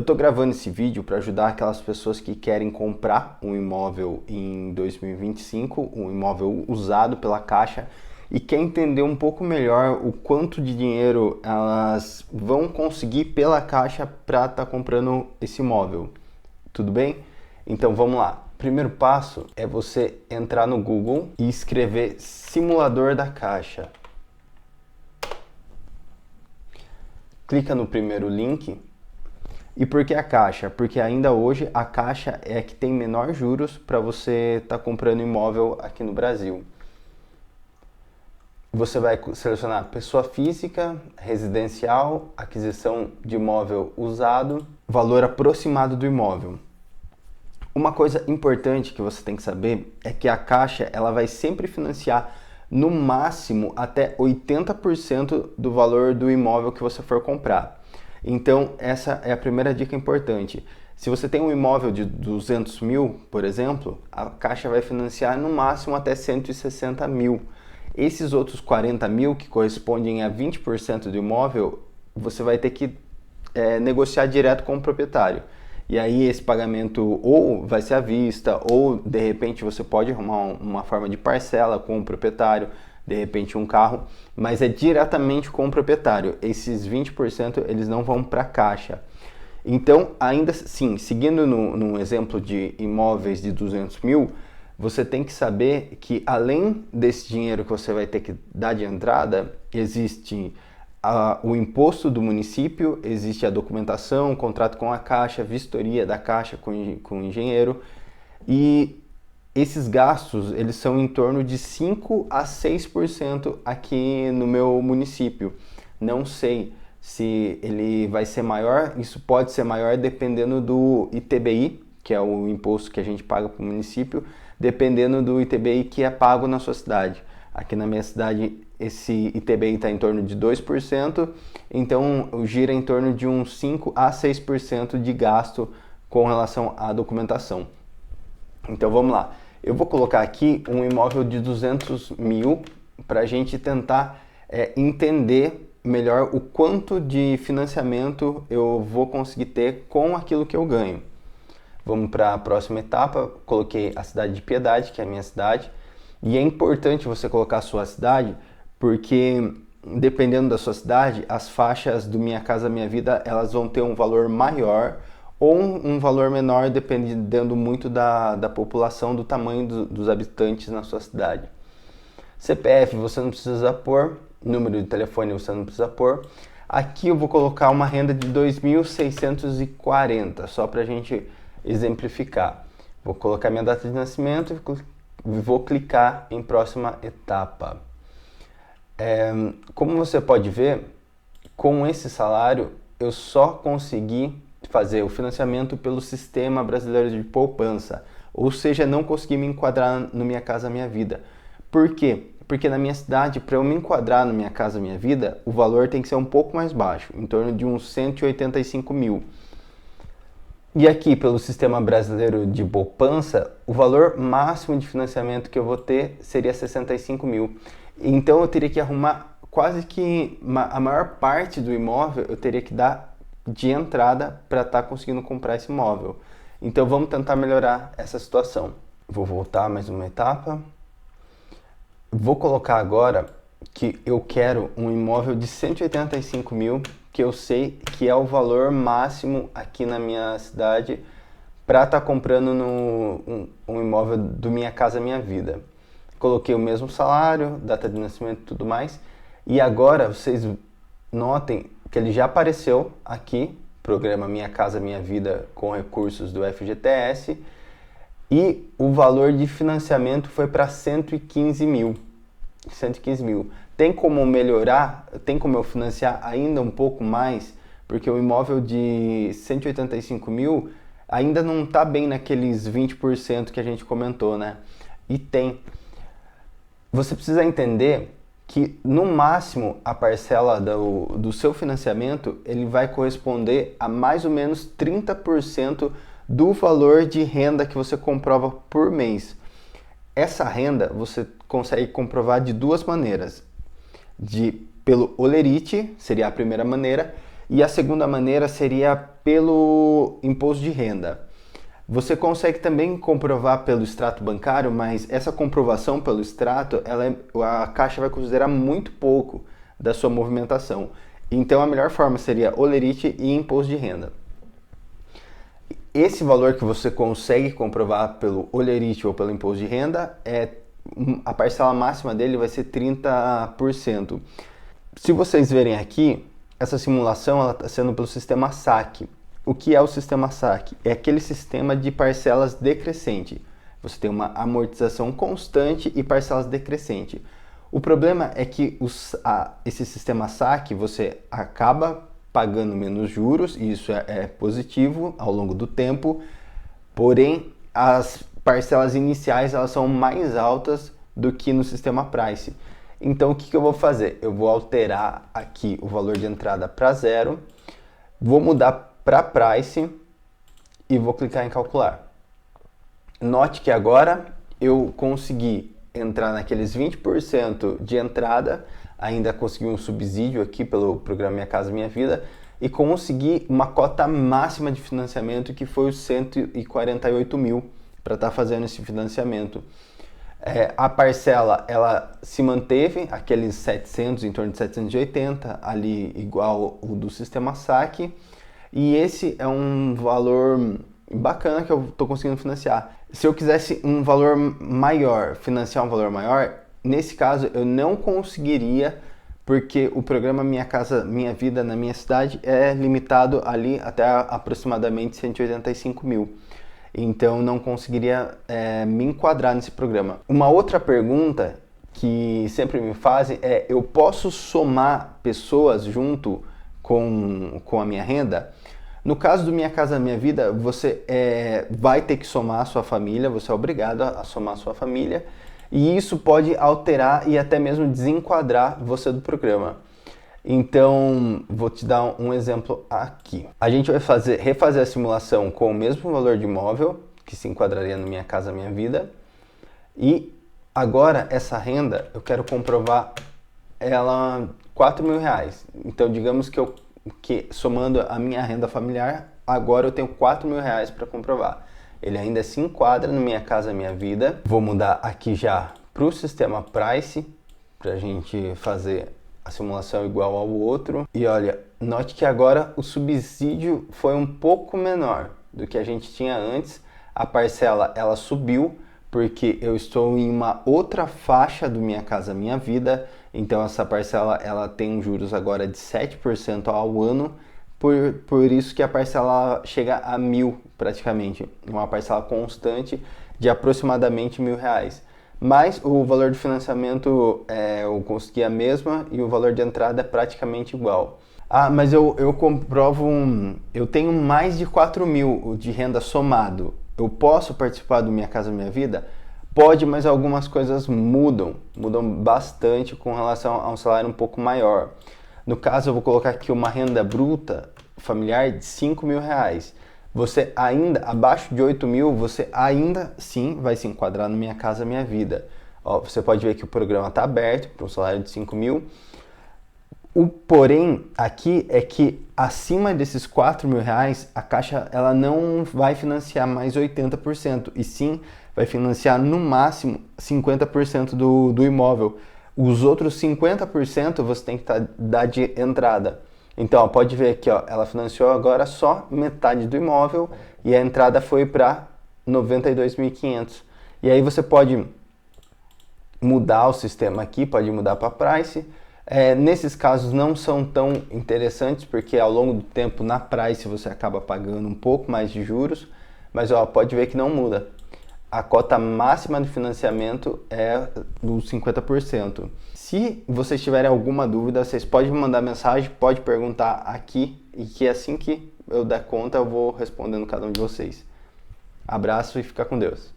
Eu estou gravando esse vídeo para ajudar aquelas pessoas que querem comprar um imóvel em 2025, um imóvel usado pela Caixa, e quer entender um pouco melhor o quanto de dinheiro elas vão conseguir pela Caixa para estar comprando esse imóvel. Tudo bem? Então vamos lá. Primeiro passo é você entrar no Google e escrever simulador da Caixa. Clica no primeiro link. E por que a Caixa? Porque ainda hoje a Caixa é a que tem menor juros para você estar comprando imóvel aqui no Brasil. Você vai selecionar pessoa física, residencial, aquisição de imóvel usado, valor aproximado do imóvel. Uma coisa importante que você tem que saber é que a Caixa ela vai sempre financiar no máximo até 80% do valor do imóvel que você for comprar. Então, essa é a primeira dica importante. Se você tem um imóvel de 200 mil, por exemplo, a Caixa vai financiar no máximo até 160 mil. Esses outros 40 mil, que correspondem a 20% do imóvel, você vai ter que negociar direto com o proprietário. E aí esse pagamento ou vai ser à vista, ou de repente você pode arrumar uma forma de parcela com o proprietário, de repente um carro, mas é diretamente com o proprietário. Esses 20% eles não vão para a Caixa. Então, ainda assim, seguindo no exemplo de imóveis de 200 mil, você tem que saber que além desse dinheiro que você vai ter que dar de entrada, existe o imposto do município, existe a documentação, o contrato com a Caixa, vistoria da Caixa com o engenheiro, e esses gastos eles são em torno de 5 a 6% aqui no meu município. Não sei se ele vai ser maior, isso pode ser maior dependendo do ITBI, que é o imposto que a gente paga para o município, dependendo do ITBI que é pago na sua cidade. Aqui na minha cidade esse ITBI está em torno de 2%, então gira em torno de uns 5 a 6% de gasto com relação à documentação. Então vamos lá, eu vou colocar aqui um imóvel de 200 mil para a gente tentar entender melhor o quanto de financiamento eu vou conseguir ter com aquilo que eu ganho. Vamos para a próxima etapa, coloquei a cidade de Piedade, que é a minha cidade, e é importante você colocar a sua cidade, porque dependendo da sua cidade, as faixas do Minha Casa Minha Vida, elas vão ter um valor maior ou um valor menor, dependendo muito da população, do tamanho dos habitantes na sua cidade. CPF você não precisa pôr, número de telefone você não precisa pôr. Aqui eu vou colocar uma renda de 2.640, só para a gente exemplificar. Vou colocar minha data de nascimento e vou clicar em próxima etapa. Como você pode ver, com esse salário eu só consegui fazer o financiamento pelo Sistema Brasileiro de Poupança, ou seja, não consegui me enquadrar no Minha Casa Minha Vida. Por quê? Porque na minha cidade, para eu me enquadrar no Minha Casa Minha Vida, o valor tem que ser um pouco mais baixo, em torno de uns 185 mil. E aqui, pelo Sistema Brasileiro de Poupança, o valor máximo de financiamento que eu vou ter seria 65 mil. Então eu teria que arrumar quase que a maior parte do imóvel, eu teria que dar de entrada para estar conseguindo comprar esse imóvel. Então vamos tentar melhorar essa situação. Vou voltar mais uma etapa. Vou colocar agora que eu quero um imóvel de 185 mil, que eu sei que é o valor máximo aqui na minha cidade para estar comprando um imóvel do Minha Casa Minha Vida. Coloquei o mesmo salário, data de nascimento e tudo mais. E agora vocês notem que ele já apareceu aqui, programa Minha Casa Minha Vida com recursos do FGTS. E o valor de financiamento foi para 115 mil. 115 mil. Tem como melhorar? Tem como eu financiar ainda um pouco mais? Porque o imóvel de 185 mil ainda não está bem naqueles 20% que a gente comentou, né? E tem. Você precisa entender que no máximo a parcela do seu financiamento ele vai corresponder a mais ou menos 30% do valor de renda que você comprova por mês. Essa renda você consegue comprovar de duas maneiras. Pelo Olerite, seria a primeira maneira, e a segunda maneira seria pelo imposto de renda. Você consegue também comprovar pelo extrato bancário, mas essa comprovação pelo extrato, a Caixa vai considerar muito pouco da sua movimentação. Então a melhor forma seria olerite e imposto de renda. Esse valor que você consegue comprovar pelo olerite ou pelo imposto de renda, a parcela máxima dele vai ser 30%. Se vocês verem aqui, essa simulação está sendo pelo sistema SAC. O que é o sistema SAC? É aquele sistema de parcelas decrescente. Você tem uma amortização constante e parcelas decrescente. O problema é que esse sistema SAC, você acaba pagando menos juros, e isso é positivo ao longo do tempo, porém as parcelas iniciais elas são mais altas do que no sistema Price. Então o que eu vou fazer? Eu vou alterar aqui o valor de entrada para 0, vou mudar para Price e vou clicar em calcular. Note que agora eu consegui entrar naqueles 20% de entrada, ainda consegui um subsídio aqui pelo programa Minha Casa Minha Vida e consegui uma cota máxima de financiamento que foi os 148 mil para estar fazendo esse financiamento. A parcela ela se manteve, aqueles 700, em torno de 780, ali igual o do sistema SAC, e esse é um valor bacana que eu estou conseguindo financiar. Se eu quisesse um valor maior, financiar um valor maior, nesse caso eu não conseguiria, porque o programa Minha Casa Minha Vida na minha cidade é limitado ali até aproximadamente 185 mil. Então não conseguiria me enquadrar nesse programa. Uma outra pergunta que sempre me fazem é: eu posso somar pessoas junto com a minha renda? No caso do Minha Casa Minha Vida, você vai ter que somar a sua família, você é obrigado a somar a sua família, e isso pode alterar e até mesmo desenquadrar você do programa. Então, vou te dar um exemplo aqui. A gente vai refazer a simulação com o mesmo valor de imóvel, que se enquadraria no Minha Casa Minha Vida, e agora essa renda, eu quero comprovar ela R$4.000. Então, digamos que somando a minha renda familiar, agora eu tenho R$4.000 para comprovar. Ele ainda se enquadra no Minha Casa Minha Vida. Vou mudar aqui já para o sistema Price, para a gente fazer a simulação igual ao outro. E olha, note que agora o subsídio foi um pouco menor do que a gente tinha antes. A parcela ela subiu porque eu estou em uma outra faixa do Minha Casa Minha Vida. Então essa parcela ela tem um juros agora de 7% ao ano. Por isso que a parcela chega a 1.000 praticamente. Uma parcela constante de aproximadamente R$1.000. Mas o valor de financiamento eu consegui a mesma e o valor de entrada é praticamente igual. Ah, mas eu comprovo eu tenho mais de 4.000 de renda somado. Eu posso participar do Minha Casa Minha Vida? Pode, mas algumas coisas mudam bastante com relação a um salário um pouco maior. No caso, eu vou colocar aqui uma renda bruta familiar de R$5.000. Você ainda, abaixo de 8.000, você ainda sim vai se enquadrar no Minha Casa Minha Vida. Ó, você pode ver que o programa está aberto para um salário de 5.000. O porém aqui é que acima desses R$4.000, a Caixa ela não vai financiar mais 80%, e sim vai financiar no máximo 50% do imóvel. Os outros 50% você tem que dar de entrada. Então, ó, pode ver aqui, ó, ela financiou agora só metade do imóvel e a entrada foi para 92.500. E aí você pode mudar o sistema aqui, pode mudar para Price. Nesses casos não são tão interessantes, porque ao longo do tempo na Price você acaba pagando um pouco mais de juros, mas ó, pode ver que não muda. A cota máxima de financiamento é dos 50%. Se vocês tiverem alguma dúvida, vocês podem me mandar mensagem, pode perguntar aqui, e que assim que eu der conta eu vou respondendo cada um de vocês. Abraço e fica com Deus.